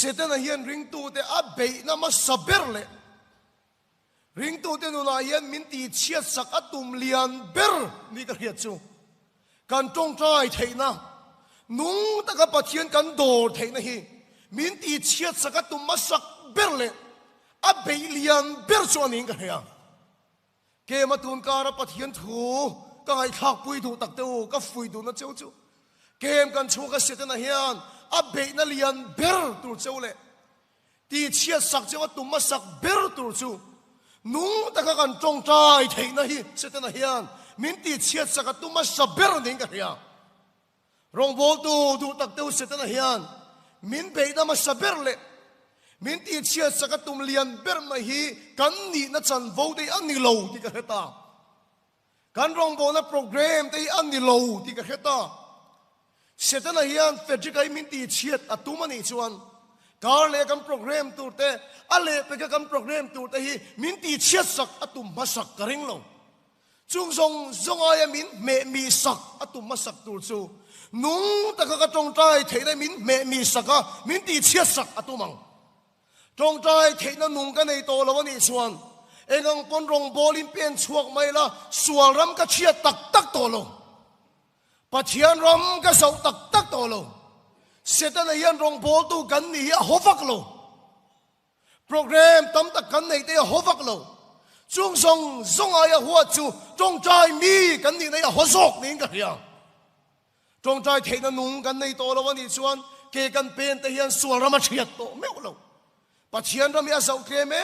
Satan hian ring tu te abe na ma saber le ring tu te nu na hian min ti chiat sak atum lian ber ni ka hiat chu kan tong trai theina nung ta ka pathian kan dor theina hi min ti chiat sak atum ma sak ber le abe lian ber chu anin ka hia ke ma tun kara pathian thu ka ngai thak pui thu tak teu ka fui du na cheu chu kem kan chu ka Satan hian abe na lian ber tur cheu le ti chiat sak cheu atum ma sak ber tur chu nung ta ka kan tong trai theina hi Satan hian min ti chiat sak atum ma saber ning ka hia rong bol tu du tak teu Satan hian min be na ma saber le min ti chiat sak atum lian ber ma hi kan ni na chan vo dei ani lo ti ka heta kan rong bol na program dei ani lo ti ka heta Satan hian fejikai min ti chiat atum ani chuan kar le kan program tu te ale pe ka kan program tu te hi min ti chiat sak atum ma sak karing lo chung song zong aya min me mi sak atum ma sak tu chu nung ta ka tong trai theina min me mi saka min ti chiat sak atumang tong trai theina nung ka nei to lo ni chuan engang pon rong bolin pen chuak mai la sual ram ka chiat tak tak to lo pathian ram ka sau tak tak to lo Satan hian rong bol tu kan ni hovak lo program tam tak kan nei te hovak lo chung song zong aya huat chu tong trai mi kan ni nei hozok ning ka hia tong trai theina nung kan nei to lo ni chuan ke kan pen te hian sual ram a thiat to meu lo pathian ram ya sau ke me